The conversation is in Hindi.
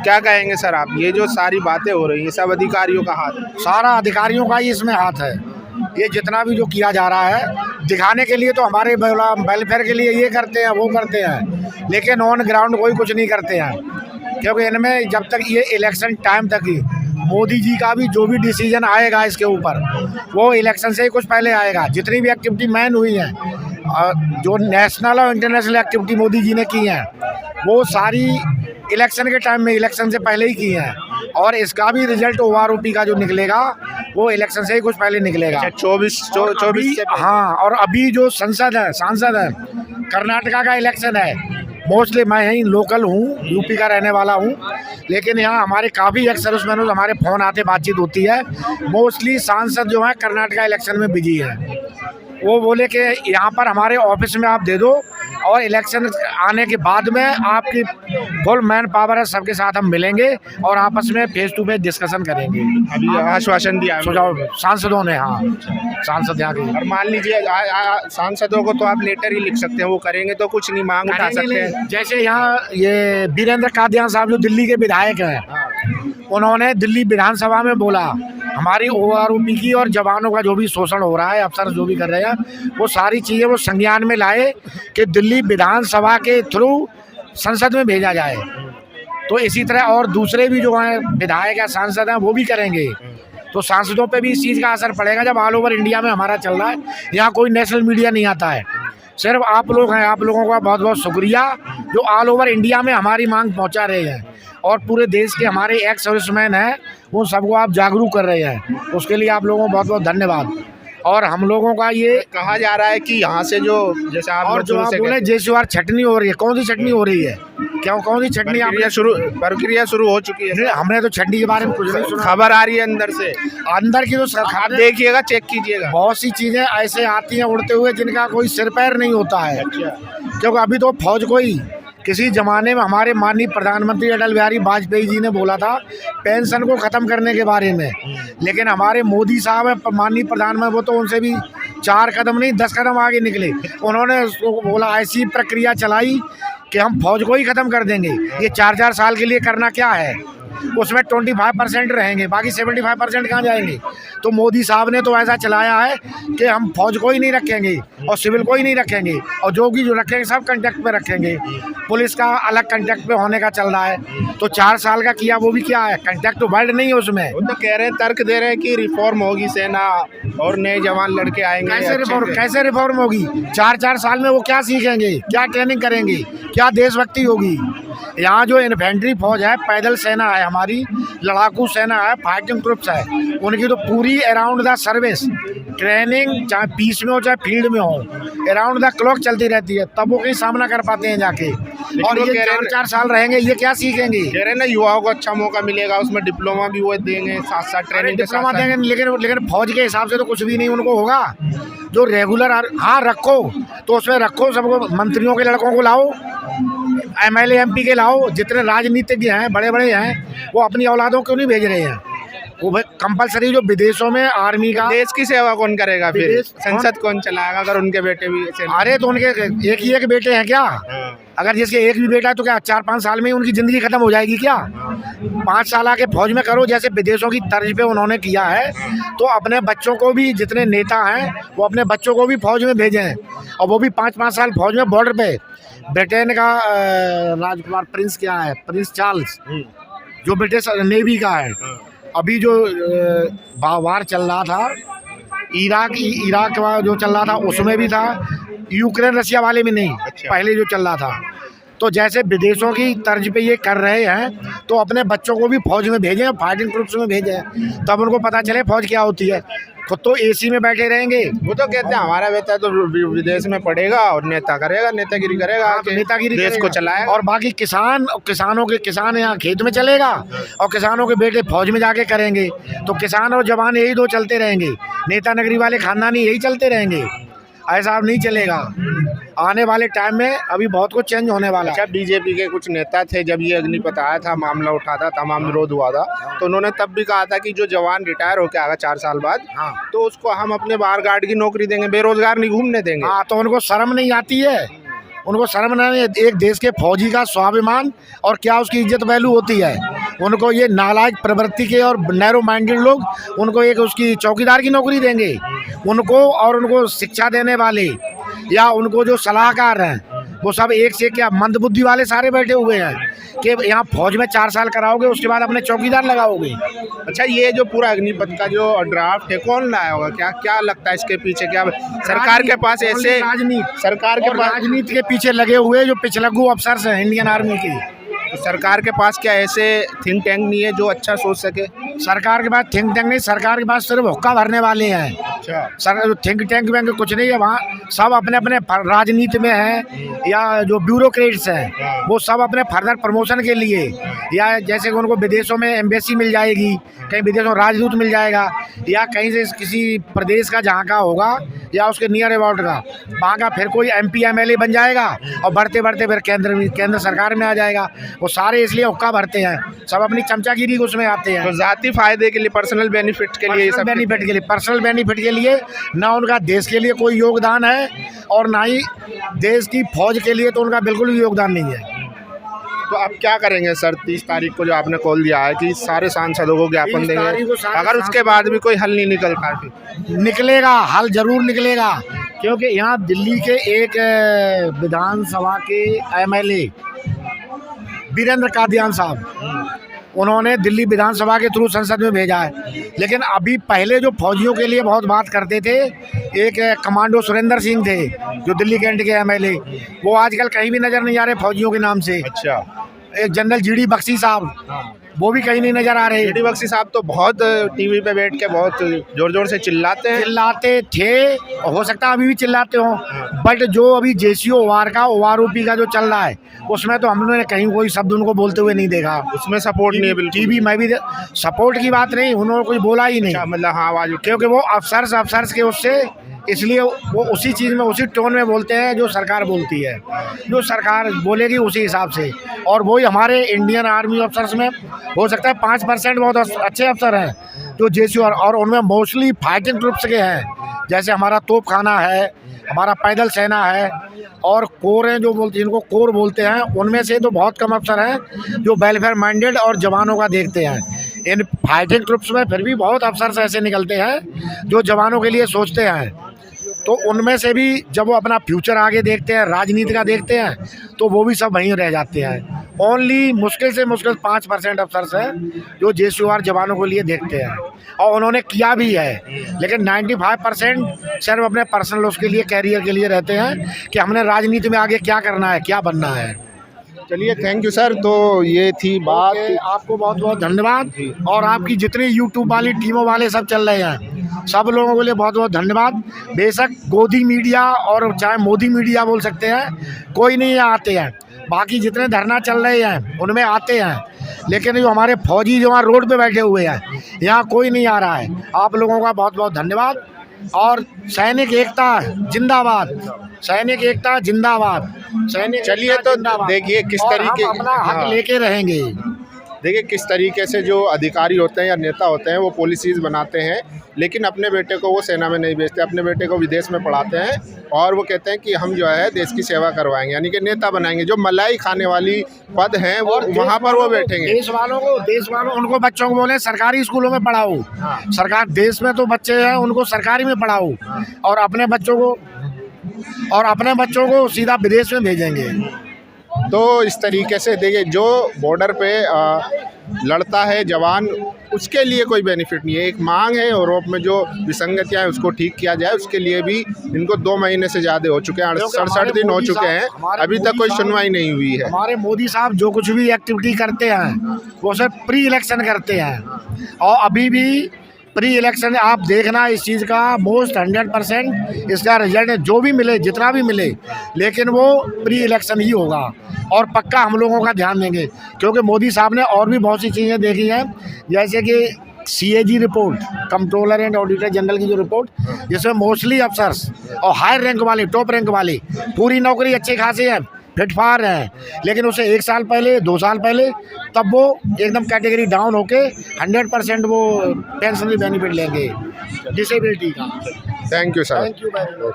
क्या कहेंगे सर आप, ये जो सारी बातें हो रही हैं सब अधिकारियों का हाथ है? सारा अधिकारियों का ही इसमें हाथ है। ये जितना भी जो किया जा रहा है दिखाने के लिए तो हमारे वेलफेयर के लिए ये करते हैं वो करते हैं, लेकिन ऑन ग्राउंड कोई कुछ नहीं करते हैं। क्योंकि इनमें जब तक ये इलेक्शन टाइम तक ही मोदी जी का भी जो भी डिसीजन आएगा इसके ऊपर वो इलेक्शन से ही कुछ पहले आएगा। जितनी भी एक्टिविटी मैन हुई हैं, जो नेशनल और इंटरनेशनल एक्टिविटी मोदी जी ने की हैं वो सारी इलेक्शन के टाइम में, इलेक्शन से पहले ही की हैं। और इसका भी रिजल्ट OROP का जो निकलेगा वो इलेक्शन से ही कुछ पहले निकलेगा। 24 से हाँ, और अभी जो सांसद है कर्नाटका का इलेक्शन है। मोस्टली मैं यहीं लोकल हूँ, यूपी का रहने वाला हूँ, लेकिन यहाँ हमारे काफ़ी एक्स सर्विसमैन हमारे फ़ोन आते, बातचीत होती है। मोस्टली सांसद जो है कर्नाटका इलेक्शन में बिजी है। वो बोले कि यहाँ पर हमारे ऑफिस में आप दे दो और इलेक्शन आने के बाद में आपकी फुल मैन पावर है, सबके साथ हम मिलेंगे और आपस में फेस टू फेस डिस्कशन करेंगे। अभी आश्वासन दिया है सुझाव सांसदों ने, हाँ सांसद यहाँ के। और मान लीजिए सांसदों को तो आप लेटर ही लिख सकते हैं, वो करेंगे तो कुछ नहीं, मांग उठा सकते हैं। जैसे यहाँ ये वीरेंद्र कादियान साहब जो दिल्ली के विधायक हैं, उन्होंने दिल्ली विधानसभा में बोला हमारी OROP की और जवानों का जो भी शोषण हो रहा है, अफसर जो भी कर रहे हैं वो सारी चीज़ें वो संज्ञान में लाए कि दिल्ली विधानसभा के थ्रू संसद में भेजा जाए। तो इसी तरह और दूसरे भी जो हैं विधायक या सांसद हैं वो भी करेंगे। तो सांसदों पे भी इस चीज़ का असर पड़ेगा। जब ऑल ओवर इंडिया में हमारा चल रहा है, यहाँ कोई नेशनल मीडिया नहीं आता है, सिर्फ आप लोग हैं। आप लोगों का बहुत बहुत शुक्रिया जो ऑल ओवर इंडिया में हमारी मांग पहुँचा रहे हैं और पूरे देश के हमारे एक्स सर्विसमैन हैं वो सबको आप जागरूक कर रहे हैं, उसके लिए आप लोगों को बहुत बहुत धन्यवाद। और हम लोगों का ये कहा जा रहा है कि यहाँ से जो जैसे आप और जो आप बोले JCR छटनी हो रही है, कौन सी छटनी हो रही है, क्या कौन सी छटनी? प्रक्रिया शुरू हो चुकी है। हमने तो छटनी के बारे में कुछ नहीं सुना। खबर आ रही है अंदर से, अंदर की तो सरकार देखिएगा, चेक कीजिएगा, बहुत सी चीज़ें ऐसे आती हैं उड़ते हुए जिनका कोई सिर पैर नहीं होता है। क्योंकि अभी तो फौज को ही किसी ज़माने में हमारे माननीय प्रधानमंत्री अटल बिहारी वाजपेयी जी ने बोला था पेंशन को ख़त्म करने के बारे में, लेकिन हमारे मोदी साहब माननीय प्रधानमंत्री वो तो उनसे भी 4 कदम नहीं 10 कदम आगे निकले। उन्होंने उसको बोला ऐसी प्रक्रिया चलाई कि हम फौज को ही ख़त्म कर देंगे। ये 4-4 साल के लिए करना क्या है, उसमें 25% रहेंगे, बाकी 75% कहाँ जाएंगे। तो मोदी साहब ने तो ऐसा चलाया है कि हम फौज को ही नहीं रखेंगे और सिविल को ही नहीं रखेंगे, और जो भी जो रखेंगे सब कंटेक्ट पे रखेंगे। पुलिस का अलग कंटेक्ट पे होने का चल रहा है। तो 4 साल का किया वो भी क्या है, कंटेक्ट तो वर्ड नहीं है उसमें। वो तो कह रहे हैं, तर्क दे रहे हैं कि रिफॉर्म होगी सेना और नए जवान लड़के आएंगे। कैसे रिफॉर्म होगी? 4-4 साल में वो क्या सीखेंगे, क्या ट्रेनिंग करेंगे, क्या देशभक्ति होगी? यहाँ जो इन्फेंट्री फौज है, पैदल सेना है, हमारी लड़ाकू सेना है, फाइटिंग ट्रुप्स है, उनकी तो पूरी अराउंड द सर्विस ट्रेनिंग, चाहे पीस में हो चाहे फील्ड में हो, अराउंड द क्लॉक चलती रहती है, तब वो कहीं सामना कर पाते हैं जाके। और ये 4-4 साल रहेंगे, ये क्या सीखेंगे? कह रहे हैं ना युवाओं को अच्छा मौका मिलेगा, उसमें डिप्लोमा भी वो देंगे, साथ साथ ट्रेनिंग के साथ देंगे। लेकिन फौज के हिसाब से तो कुछ भी नहीं उनको होगा। जो रेगुलर, हाँ रखो तो उसमें रखो सबको, मंत्रियों के लड़कों को लाओ, MLA MP के लाओ, जितने राजनीतिज्ञ हैं बड़े बड़े हैं वो अपनी औलादों को नहीं भेज रहे हैं। वो भाई कंपलसरी जो विदेशों में आर्मी का, देश की सेवा कौन करेगा फिर? संसद कौन चलाएगा अगर उनके बेटे भी? अरे तो उनके एक ही एक बेटे हैं क्या? अगर जिसके एक भी बेटा है तो क्या 4-5 साल में ही उनकी ज़िंदगी ख़त्म हो जाएगी क्या? 5 साल आके फौज में करो, जैसे विदेशों की तर्ज पे उन्होंने किया है। तो अपने बच्चों को भी, जितने नेता हैं वो अपने बच्चों को भी फौज में भेजें, और वो भी 5-5 साल फौज में बॉर्डर पे। ब्रिटेन का राजकुमार प्रिंस क्या है, प्रिंस चार्ल्स, जो ब्रिटिश नेवी का है, अभी जो वार चल रहा था इराक का जो चल रहा था उसमें भी था, यूक्रेन रशिया वाले में नहीं, पहले जो चल रहा था। तो जैसे विदेशों की तर्ज पे ये कर रहे हैं तो अपने बच्चों को भी फौज में भेजें, फाइटिंग ट्रुप्स में भेजें, तब उनको पता चले फौज क्या होती है। खुद तो AC में बैठे रहेंगे। वो तो कहते हैं हमारा बेटा तो विदेश में पढ़ेगा और नेता करेगा, नेतागिरी करेगा, नेतागिरी देश को चलाएगा। और बाकी किसान यहाँ खेत में चलेगा और किसानों के बेटे फौज में जाके करेंगे। तो किसान और जवान यही दो चलते रहेंगे, नेता नगरी वाले खानदानी यही चलते रहेंगे। ऐसा अब नहीं चलेगा। आने वाले टाइम में अभी बहुत कुछ चेंज होने वाला है। बीजेपी के कुछ नेता थे, जब ये अग्निपथ आया था, मामला उठा था, तमाम विरोध हुआ था, तो उन्होंने तब भी कहा था कि जो जवान रिटायर होकर आएगा 4 साल बाद, तो उसको हम अपने बाहर गार्ड की नौकरी देंगे, बेरोजगार नहीं घूमने देंगे। हाँ, तो उनको शर्म नहीं आती है? उनको शर्म नहीं, एक देश के फौजी का स्वाभिमान और क्या उसकी इज्जत वैल्यू होती है। उनको ये नालायक प्रवृत्ति के और नैरो माइंडेड लोग उनको एक उसकी चौकीदार की नौकरी देंगे उनको, और उनको शिक्षा देने वाले या उनको जो सलाहकार हैं वो सब एक से क्या मंदबुद्धि वाले सारे बैठे हुए हैं कि यहाँ फौज में 4 साल कराओगे उसके बाद अपने चौकीदार लगाओगे। अच्छा, ये जो पूरा अग्निपथ का जो ड्राफ्ट है कौन लाया होगा, क्या क्या लगता है इसके पीछे? क्या सरकार के पास ऐसे राजनीति के पीछे लगे हुए जो पिछलग्गू अफसर हैं इंडियन आर्मी के, तो सरकार के पास क्या ऐसे थिंक टैंक नहीं है जो अच्छा सोच सके? सरकार के पास थिंक टैंक नहीं, सरकार के पास सिर्फ हुक्का भरने वाले हैं। अच्छा, सर थिंक टैंक में कुछ नहीं है, वहाँ सब अपने अपने राजनीति में हैं या जो ब्यूरोक्रेट्स हैं वो सब अपने फर्दर प्रमोशन के लिए, या जैसे कि उनको विदेशों में एम्बेसी मिल जाएगी, कहीं विदेशों में राजदूत मिल जाएगा, या कहीं से किसी प्रदेश का जहाँ का होगा या उसके नियर अबाउट का वहाँ का फिर कोई MP MLA बन जाएगा और बढ़ते बढ़ते फिर केंद्र सरकार में आ जाएगा। वो सारे इसलिए हुक्का भरते हैं, सब अपनी चमचागिरी को उसमें आते हैं। तो जाती फायदे के लिए, पर्सनल बेनिफिट के लिए, सब बेनिफिट के लिए, पर्सनल बेनिफिट के लिए ना उनका देश के लिए कोई योगदान है और ना ही देश की फौज के लिए तो उनका बिल्कुल भी योगदान नहीं है। तो आप क्या करेंगे सर 30 तारीख को जो आपने कॉल दिया है कि सारे सांसदों को ज्ञापन देंगे, अगर उसके बाद भी कोई हल नहीं निकलता? निकलेगा, हल जरूर निकलेगा, क्योंकि यहाँ दिल्ली के एक विधानसभा के MLA वीरेंद्र कादियान साहब, उन्होंने दिल्ली विधानसभा के थ्रू संसद में भेजा है। लेकिन अभी पहले जो फौजियों के लिए बहुत बात करते थे, एक कमांडो सुरेंद्र सिंह थे जो दिल्ली कैंट के MLA, वो आजकल कहीं भी नज़र नहीं आ रहे फौजियों के नाम से। अच्छा, एक जनरल GD बख्शी साहब, वो भी कहीं नहीं नजर आ रहे। GD बख्शी साहब तो बहुत टीवी पे बैठ के बहुत जोर जोर से चिल्लाते थे, हो सकता है अभी भी चिल्लाते हो, बट जो अभी JCO वार का OROP का जो चल रहा है उसमें तो हम लोगों ने कहीं कोई शब्द उनको बोलते हुए नहीं देखा। उसमें सपोर्ट नहीं है बिल्कुल। टीवी में भी सपोर्ट की बात नहीं, उन्होंने कुछ बोला ही नहीं। मतलब हाँ, आवाज, क्योंकि वो अफसर्स के उससे, इसलिए वो उसी चीज़ में उसी टोन में बोलते हैं जो सरकार बोलती है, जो सरकार बोलेगी उसी हिसाब से। और वही हमारे इंडियन आर्मी अफसर्स में हो सकता है 5% बहुत अच्छे अफसर हैं जो JCO, और उनमें मोस्टली फाइटिंग ट्रुप्स के हैं, जैसे हमारा तोप खाना है, हमारा पैदल सेना है और कोर हैं जो बोलते, जिनको कोर बोलते हैं, उनमें से तो बहुत कम अफसर हैं जो वेलफेयर माइंडेड और जवानों का देखते हैं। इन फाइटिंग ट्रुप्स में फिर भी बहुत अफसर ऐसे निकलते हैं जो जवानों के लिए सोचते हैं, तो उनमें से भी जब वो अपना फ्यूचर आगे देखते हैं, राजनीति का देखते हैं, तो वो भी सब वहीं रह जाते हैं। ओनली मुश्किल से मुश्किल 5% अफसर्स हैं जो JCO जवानों के लिए देखते हैं, और उन्होंने किया भी है। लेकिन 95% सिर्फ अपने पर्सनल उसके लिए, कैरियर के लिए रहते हैं कि हमने राजनीति में आगे क्या करना है, क्या बनना है। चलिए, थैंक यू सर। तो ये थी बात। आपको बहुत बहुत धन्यवाद, और आपकी जितनी YouTube वाली टीमों वाले सब चल रहे हैं, सब लोगों के लिए बहुत बहुत धन्यवाद। बेशक गोदी मीडिया और चाहे मोदी मीडिया बोल सकते हैं, कोई नहीं यहाँ आते हैं, बाकी जितने धरना चल रहे हैं उनमें आते हैं, लेकिन जो हमारे फौजी जो वहाँ रोड पे बैठे हुए हैं यहाँ कोई नहीं आ रहा है। आप लोगों का बहुत बहुत धन्यवाद, और सैनिक एकता जिंदाबाद, सैनिक एकता जिंदाबाद, सैनिक। चलिए, तो देखिए किस तरीके अपना हक लेके रहेंगे। देखिए किस तरीके से जो अधिकारी होते हैं या नेता होते हैं वो पॉलिसीज़ बनाते हैं, लेकिन अपने बेटे को वो सेना में नहीं भेजते, अपने बेटे को विदेश में पढ़ाते हैं और वो कहते हैं कि हम जो है देश की सेवा करवाएंगे, यानी कि नेता बनाएंगे। जो मलाई खाने वाली पद हैं वो वहाँ पर वो बैठेंगे। देश वालों उनको बच्चों को बोले सरकारी स्कूलों में पढ़ाओ, सरकार देश में तो बच्चे हैं उनको सरकारी में पढ़ाओ, और अपने बच्चों को सीधा विदेश में भेजेंगे। तो इस तरीके से देखिए, जो बॉर्डर पे लड़ता है जवान, उसके लिए कोई बेनिफिट नहीं है। एक मांग है यूरोप में जो विसंगतियाँ हैं उसको ठीक किया जाए, उसके लिए भी इनको 2 महीने से ज़्यादा हो चुके हैं, 67 दिन हो चुके हैं, अभी तक कोई सुनवाई नहीं हुई है। हमारे मोदी साहब जो कुछ भी एक्टिविटी करते हैं वो सब प्री इलेक्शन करते हैं, और अभी भी प्री इलेक्शन आप देखना इस चीज़ का मोस्ट 100% इसका रिजल्ट जो भी मिले, जितना भी मिले, लेकिन वो प्री इलेक्शन ही होगा, और पक्का हम लोगों का ध्यान देंगे, क्योंकि मोदी साहब ने और भी बहुत सी चीज़ें देखी हैं, जैसे कि CAG report, controller and auditor general की जो रिपोर्ट, जिसमें मोस्टली अफसर्स और हायर रैंक वाले, टॉप रैंक वाले, पूरी नौकरी अच्छे खासे हैं, फिटफार हैं, लेकिन उसे 1 साल पहले, 2 साल पहले, तब वो एकदम कैटेगरी डाउन होके 100% वो पेंशनरी बेनिफिट लेंगे डिसेबिलिटी का। Thank you sir. Thank you very much.